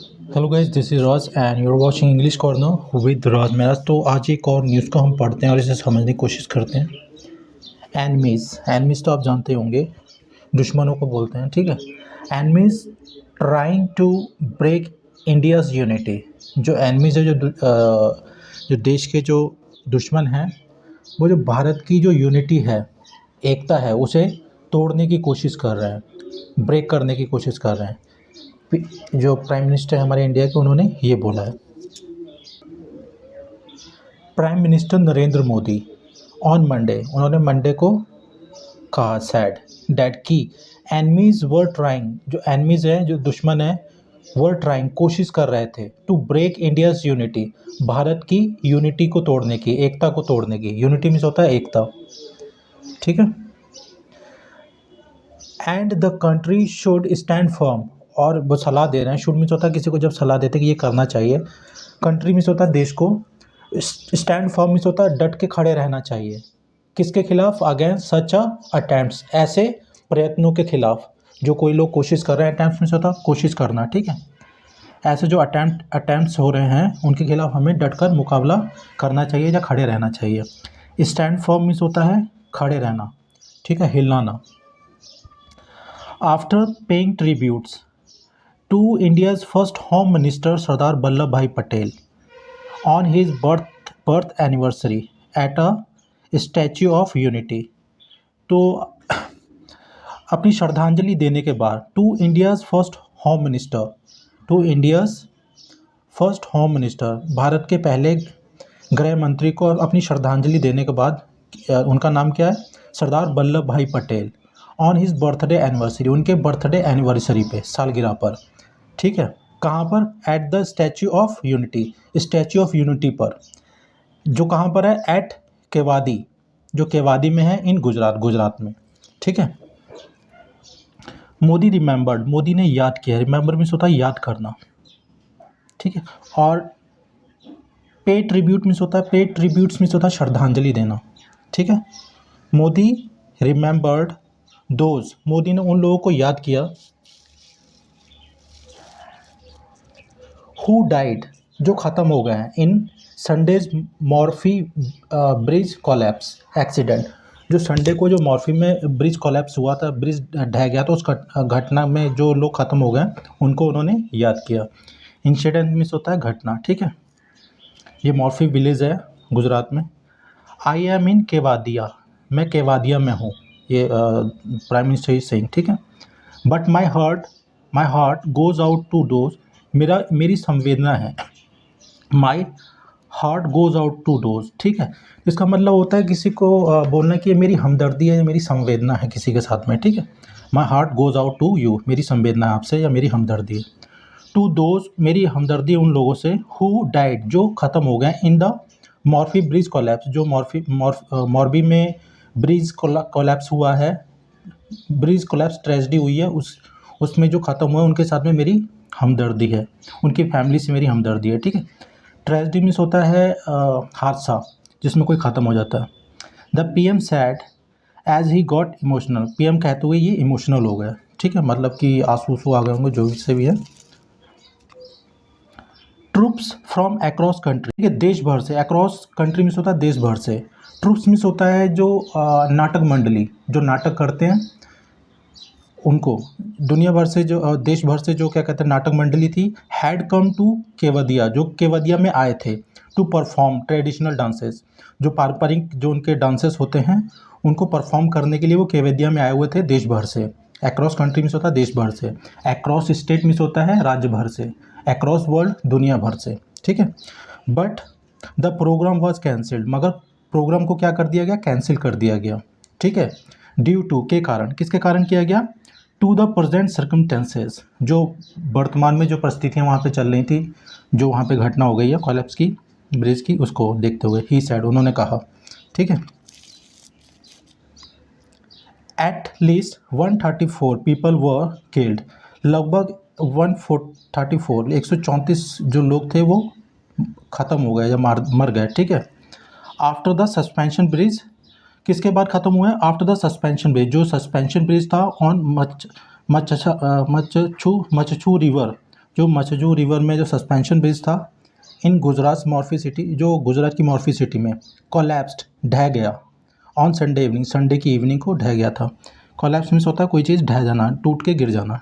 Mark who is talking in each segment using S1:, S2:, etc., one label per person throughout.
S1: Hello guys, this is Raj and you are watching English corner with Raj Meraj. तो आज एक और न्यूज़ को हम पढ़ते हैं और इसे समझने की कोशिश करते हैं। एनमीज़ एनमीज़ तो आप जानते होंगे, दुश्मनों को बोलते हैं, ठीक है। Enemies trying to break India's unity. जो एनमीज़ है, जो देश के जो दुश्मन हैं, वो जो भारत की जो यूनिटी है, एकता है, उसे तोड़ने की कोशिश कर रहे हैं, ब्रेक करने की कोशिश कर रहे हैं। जो प्राइम मिनिस्टर है हमारे इंडिया के, उन्होंने ये बोला है। Prime minister Narendra Modi on Monday, उन्होंने मंडे को कहा सैड डैट की एनमीज वर ट्राइंग, जो एनमीज है, जो दुश्मन है, वर ट्राइंग, कोशिश कर रहे थे to break India's unity, Bharat की यूनिटी को तोड़ने की, एकता को तोड़ने की। यूनिटी मीन्स होता है एकता, ठीक है। And the country should stand firm, और वो सलाह दे रहे हैं। शुड मीन्स होता है किसी को जब सलाह देते कि ये करना चाहिए। कंट्री मीन्स होता है देश को। स्टैंड फर्म मीन्स होता है डट के खड़े रहना चाहिए। किसके खिलाफ? अगेंस्ट सच अटेम्प्ट्स, ऐसे प्रयत्नों के खिलाफ जो कोई लोग कोशिश कर रहे हैं। अटेम्प्ट्स मीन्स होता है कोशिश करना, ठीक है। ऐसे जो अटेम्प्ट्स हो रहे हैं उनके खिलाफ हमें डट कर मुकाबला करना चाहिए या खड़े रहना चाहिए। स्टैंड फर्म मीन्स होता है खड़े रहना, ठीक है, हिलना ना। After paying tributes to India's first Home Minister Sardar Vallabhbhai Patel on his birth anniversary at a Statue of Unity। तो अपनी श्रद्धांजलि देने के बाद to India's first home minister, to India's first home minister, Bharat के पहले गृह मंत्री को अपनी श्रद्धांजलि देने के बाद, उनका नाम क्या है? सरदार वल्लभ भाई Patel. On his birthday anniversary, उनके बर्थडे एनिवर्सरी पे, सालगिरह पर, ठीक है। कहाँ पर? At the statue of unity, statue of unity पर, जो कहाँ पर है? एट केवादी, जो केवादी में है, इन गुजरात में, ठीक है। मोदी रिमेंबर्ड, मोदी ने याद किया। रिमेंबर मीन्स होता है याद करना, ठीक है। और पे ट्रिब्यूट मीन्स होता है, पे ट्रिब्यूट्स मीन्स होता है श्रद्धांजलि देना, ठीक है। मोदी रिमेंबर्ड दोज, मोदी ने उन लोगों को याद किया हु डाइड, जो ख़त्म हो गए हैं, in Sunday's Morbi bridge collapse accident, जो संडे को जो मॉर्फी में ब्रिज कोलैप्स हुआ था, ब्रिज ढह गया था, उस घटना में जो लोग ख़त्म हो गए उनको उन्होंने याद किया। इंसिडेंट मीन्स होता है घटना, ठीक है। ये मॉर्फी विलेज है गुजरात में। आई एम इन केवादिया, मैं केवादिया में हूँ, ये प्राइम मिनिस्टर इज सेइंग, ठीक है। But my heart goes out to those, मेरी संवेदना है, my heart goes out to those, ठीक है। इसका मतलब होता है किसी को बोलना कि ये मेरी हमदर्दी है या मेरी संवेदना है किसी के साथ में, ठीक है। My heart goes out to you, मेरी संवेदना है आपसे या मेरी हमदर्दी है। टू दोज, मेरी हमदर्दी उन लोगों से हु डाइड, जो ख़त्म हो गए, in the Morphy bridge collapse, जो मॉर्बी में ब्रिज कोलैप्स हुआ है, ब्रिज कोलैप्स ट्रेजेडी हुई है, उसमें जो ख़त्म हुआ है उनके साथ में मेरी हमदर्दी है, उनकी फैमिली से मेरी हमदर्दी है, ठीक है। ट्रेजेडी मीन्स होता है हादसा जिसमें कोई ख़त्म हो जाता है। The PM said as he got emotional, PM कहते हुए ये इमोशनल हो गया, ठीक है, मतलब कि आंसू आ गए होंगे, जो भी से भी है। ट्रूप्स फ्रॉम अक्रॉस कंट्री, ठीक है, देश भर से। अक्रॉस कंट्री मीन्स होता है देश भर से। ट्रूप्स मीन्स होता है जो नाटक मंडली, जो नाटक करते हैं उनको, दुनिया भर से, जो देश भर से, जो क्या कहते हैं नाटक मंडली थी, हैड कम टू केवदिया, जो केवदिया में आए थे, टू परफॉर्म ट्रेडिशनल डांसेस, जो पारंपरिक जो उनके डांसेस होते हैं उनको परफॉर्म करने के लिए वो केवदिया में आए हुए थे देश भर से। अक्रॉस कंट्री मीन्स होता है देश भर से। अक्रॉस स्टेट मीन्स होता है राज्य भर से। अक्रॉस वर्ल्ड, दुनिया भर से, ठीक है। But the programme was cancelled, मगर प्रोग्राम को क्या कर दिया गया? कैंसिल कर दिया गया, ठीक है। ड्यू टू, के कारण, किसके कारण किया गया? टू द प्रेजेंट सर्कमस्टेंसेस, जो वर्तमान में जो परिस्थितियाँ वहाँ पे चल रही थी, जो वहाँ पे घटना हो गई है कोलैप्स की, ब्रिज की, उसको देखते हुए। ही सैड, उन्होंने कहा, ठीक है। At least 134 people were killed, लगभग 134 जो लोग थे वो ख़त्म हो गए या मर गए, ठीक है। आफ्टर द सस्पेंशन ब्रिज, किसके बाद ख़त्म हुआ है? आफ्टर द सस्पेंशन ब्रिज, जो सस्पेंशन ब्रिज था ऑन मचछू रिवर, जो मचजू रिवर में जो सस्पेंशन ब्रिज था इन गुजरात मॉर्फी सिटी, जो गुजरात की मॉर्फी सिटी में कोलैप्स्ड, ढह गया ऑन संडे इवनिंग, संडे की इवनिंग को ढह गया था। कोलैप्स मीन्स होता है कोई चीज़ ढह जाना, टूट के गिर जाना,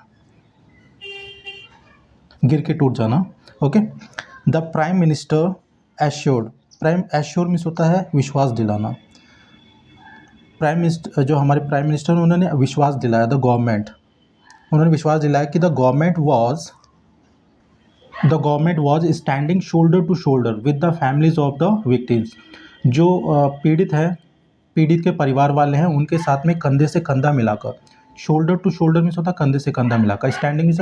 S1: गिर के टूट जाना। Okay. The prime minister assured, prime assure means होता है विश्वास दिलाना। प्राइम मिनिस्टर, जो हमारे प्राइम मिनिस्टर, उन्होंने विश्वास दिलाया, द गवर्नमेंट, उन्होंने विश्वास दिलाया कि the government was standing shoulder to shoulder with the families of the victims. जो पीड़ित है, पीड़ित के परिवार वाले हैं, उनके साथ में कंधे से कंधा मिलाकर, शोल्डर टू शोल्डर मीन्स होता है कंधे से कंधा मिलाकर, स्टैंडिंग मीन्स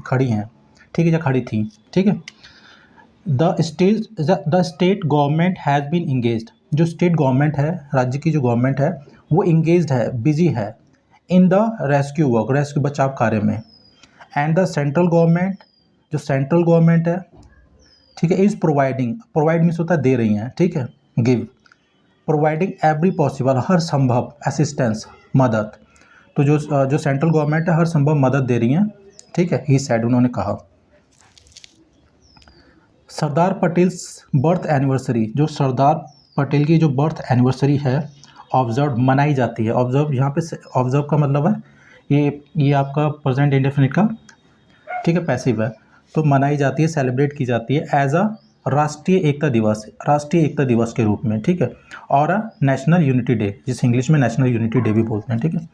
S1: खड़ी हैं, ठीक है, या खड़ी थी, ठीक है। The state government has been engaged, जो स्टेट गवर्नमेंट है, राज्य की जो गवर्नमेंट है वो इंगेज्ड है, बिजी है in the rescue work, rescue बचाव कार्य में। एंड द सेंट्रल गवर्नमेंट, जो सेंट्रल गवर्नमेंट है, ठीक है, इज़ प्रोवाइडिंग, प्रोवाइड मीन्स होता है दे रही हैं, ठीक है, गिव, प्रोवाइडिंग एवरी पॉसिबल, हर संभव असिस्टेंस, मदद। तो जो सेंट्रल गवर्नमेंट है हर संभव मदद दे रही हैं, ठीक है, ही सेड, उन्होंने कहा। सरदार पटेल्स बर्थ एनिवर्सरी, जो सरदार पटेल की जो बर्थ एनिवर्सरी है ऑब्जर्व, मनाई जाती है। ऑब्जर्व, यहाँ पे ऑब्जर्व का मतलब है ये आपका प्रेजेंट इंडेफिनिट का, ठीक है, पैसिव है, तो मनाई जाती है, सेलिब्रेट की जाती है एज अ राष्ट्रीय एकता दिवस, राष्ट्रीय एकता दिवस के रूप में, ठीक है, और अ नेशनल यूनिटी डे, जिस इंग्लिश में नेशनल यूनिटी डे भी बोलते हैं, ठीक है।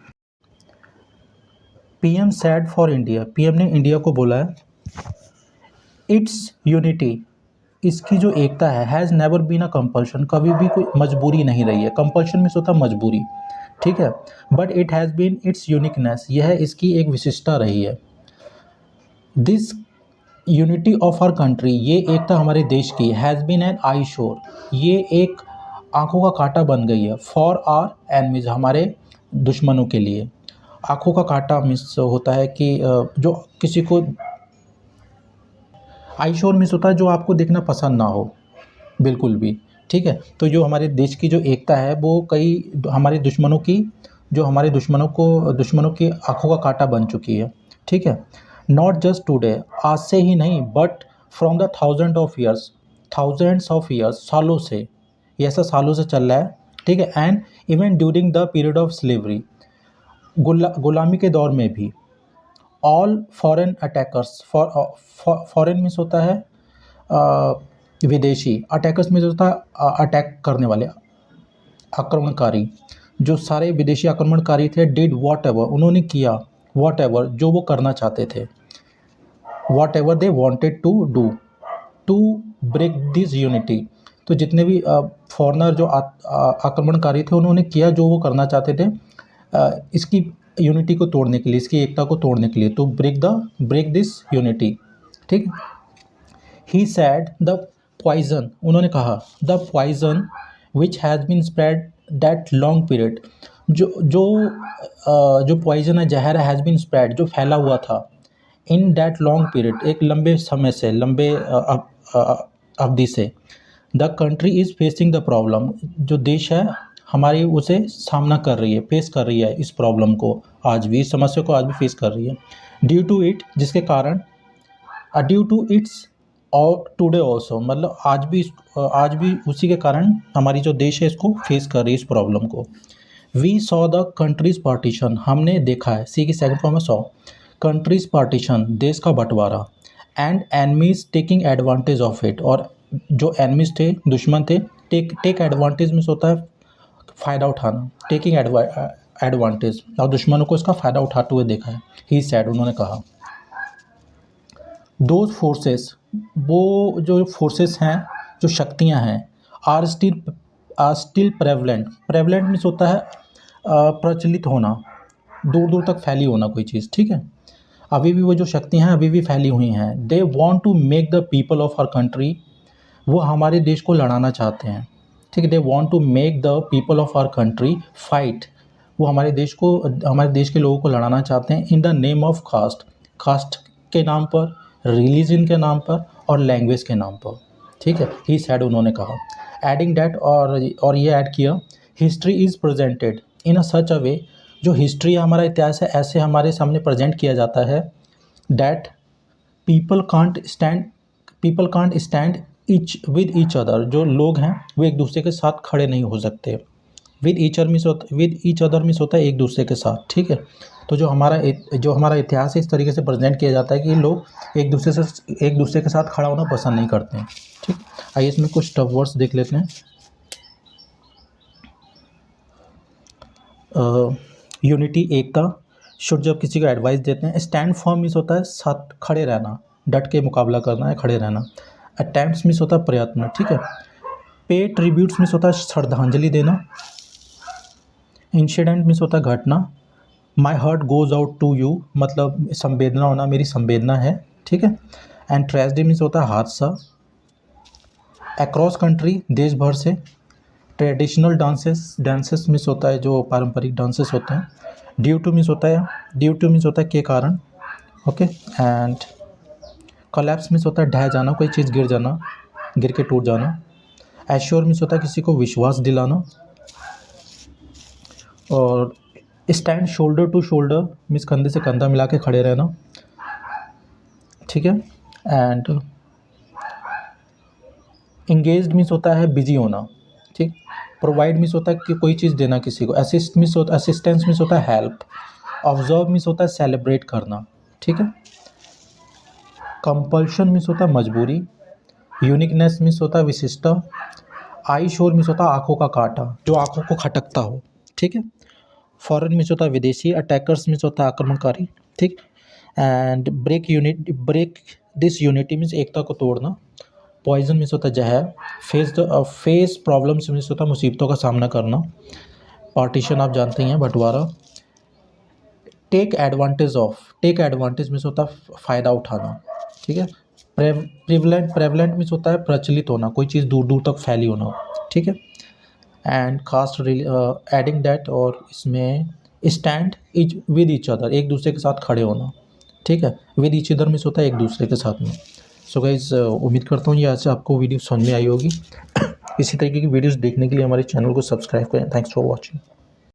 S1: PM said for India, PM ने इंडिया को बोला है इट्स यूनिटी, इसकी जो एकता है, has never been a compulsion, कभी भी कोई मजबूरी नहीं रही है, कंपल्शन मीन्स होता है मजबूरी, ठीक है, but it has been its uniqueness, यह इसकी एक विशिष्टता रही है। This unity of our country, ये एकता हमारे देश की, हैज़ बीन एन आई शोर, ये एक आंखों का कांटा बन गई है, फॉर आवर एनिमीज, हमारे दुश्मनों के लिए। आंखों का कांटा मीन्स होता है कि जो किसी को, आई शोर मीन्स होता है जो आपको देखना पसंद ना हो बिल्कुल भी, ठीक है। तो जो हमारे देश की जो एकता है वो कई हमारे दुश्मनों की, जो हमारे दुश्मनों की आंखों का कांटा बन चुकी है, ठीक है। नॉट जस्ट टुडे, आज से ही नहीं, but from the thousands of years, सालों से, ये ऐसा सालों से चल रहा है, ठीक है। And even during the period of slavery, गुलामी के दौर में भी। All foreign attackers, foreign means होता है विदेशी, अटैकर्स मीन्स होता है अटैक करने वाले, आक्रमणकारी, जो सारे विदेशी आक्रमणकारी थे, डिड वॉट एवर, उन्होंने किया, वॉट एवर, जो वो करना चाहते थे, whatever they wanted to do to break this unity. तो जितने भी फॉरेनर जो आक्रमणकारी थे उन्होंने किया जो वो करना चाहते थे, इसकी यूनिटी को तोड़ने के लिए, इसकी एकता को तोड़ने के लिए, तो ब्रेक दिस यूनिटी, ठीक। ही सैड द पॉइजन, उन्होंने कहा the poison which has been spread that long period, जो पॉइजन है, जहर हैज़ बीन स्प्रेड, जो फैला हुआ था, इन दैट लॉन्ग पीरियड, एक लंबे समय से, लंबे अवधि से। The country is facing the problem, जो देश है हमारी उसे सामना कर रही है, फेस कर रही है इस प्रॉब्लम को, आज भी इस समस्या को आज भी फेस कर रही है। ड्यू टू इट, जिसके कारण, ड्यू टू इट्स और टुडे ऑल्सो, मतलब आज भी उसी के कारण हमारी जो देश है इसको फेस कर रही है इस प्रॉब्लम को। We saw the country's partition, हमने देखा है, सी की सेकंड फॉर्म है सॉ, कंट्रीज पार्टीशन, देश का बंटवारा, and enemies taking advantage of it, और जो एनमीज थे, दुश्मन थे, टेक एडवांटेज मीन्स होता है फ़ायदा उठाना, टेकिंग एडवांटेज, और दुश्मनों को इसका फ़ायदा उठाते हुए देखा है। ही सैड, उन्होंने कहा। दोज फोर्सेस, वो जो फोर्सेस हैं, जो शक्तियां हैं, are still prevalent, prevalent means होता है प्रचलित होना, दूर दूर तक फैली होना कोई चीज़, ठीक है। अभी भी वो जो शक्तियां हैं अभी भी फैली हुई हैं। They want to make the people of our country, वो हमारे देश को लड़ाना चाहते हैं, ठीक है। They want to make the people of our country fight, वो हमारे देश के लोगों को लड़ाना चाहते हैं, in the name of caste, caste के नाम पर, रिलीजन के नाम पर, और लैंग्वेज के नाम पर, ठीक है। ही सैड, उन्होंने कहा। एडिंग डैट, और ये ऐड किया, हिस्ट्री इज़ प्रेजेंटेड इन अ सच अ वे, जो हिस्ट्री है, हमारा इतिहास है, ऐसे हमारे सामने प्रेजेंट किया जाता है, that people can't stand each with each other, जो लोग हैं वो एक दूसरे के साथ खड़े नहीं हो सकते। विद ईच अदर मीन्स होता है एक दूसरे के साथ, ठीक है। तो जो हमारा इतिहास है इस तरीके से प्रेजेंट किया जाता है कि लोग एक दूसरे के साथ खड़ा होना पसंद नहीं करते हैं, ठीक। आइए इसमें कुछ टफ वर्ड्स देख लेते हैं। Unity, Ekta. शुड, जब किसी को एडवाइस देते हैं। स्टैंड फर्म मीन्स होता है साथ खड़े रहना, डट के मुकाबला करना है, खड़े रहना। अटेम्प्ट्स मीन्स होता है प्रयत्न, ठीक है। पे ट्रिब्यूट्स मीन्स होता है श्रद्धांजलि देना। इंसिडेंट मीन्स होता है घटना। My heart goes out to you, मतलब संवेदना होना, मेरी संवेदना है, ठीक है। एंड ट्रेजेडी मीन्स होता है हादसा। अक्रॉस कंट्री, देश भर से। ट्रेडिशनल डांसेस मीन्स होता है जो पारंपरिक डांसेस होते हैं। ड्यू टू मीन्स होता है के कारण, ओके। एंड कोलैप्स मीन्स होता है ढह जाना, कोई चीज़ गिर जाना, गिर के टूट जाना। एश्योर मीन्स होता है किसी को विश्वास दिलाना। और stand shoulder to shoulder means कंधे से कंधा मिला के खड़े रहना, ठीक है। एंड इंगेज्ड मीन्स होता है बिजी होना, ठीक। प्रोवाइड मीन्स होता है कि कोई चीज़ देना किसी को। असिस्टेंस मीन्स होता है हेल्प। ऑब्जर्व मीन्स होता है सेलिब्रेट करना, ठीक है। कंपल्शन मीन्स होता है मजबूरी। यूनिकनेस मीन्स होता है विशिष्टता। आई शोर मीन्स होता है आँखों का कांटा, जो आँखों को खटकता हो, ठीक है। फॉरेन मीन्स होता है विदेशी। अटैकर्स मीन्स होता है आक्रमणकारी, ठीक। And break this unity means एकता को तोड़ना। पॉइजन मीन्स होता है जहर। फेस प्रॉब्लम्स मीन्स होता है मुसीबतों का सामना करना। पार्टीशन आप जानते ही हैं, बंटवारा। टेक एडवांटेज मीन्स होता है फ़ायदा उठाना, ठीक है। प्रेवलेंट मीन्स होता है प्रचलित होना, कोई चीज़ दूर दूर तक फैली होना, ठीक है। एंड कास्ट एडिंग दैट, और इसमें स्टैंड विद ईच अदर, एक दूसरे के साथ खड़े होना, ठीक है। विद ईच अदर मीन्स होता है एक दूसरे के साथ में। सो गाइज, उम्मीद करता हूँ ये आज से आपको वीडियो समझ में आई होगी। इसी तरीके की वीडियोस देखने के लिए हमारे चैनल को सब्सक्राइब करें। Thanks for watching.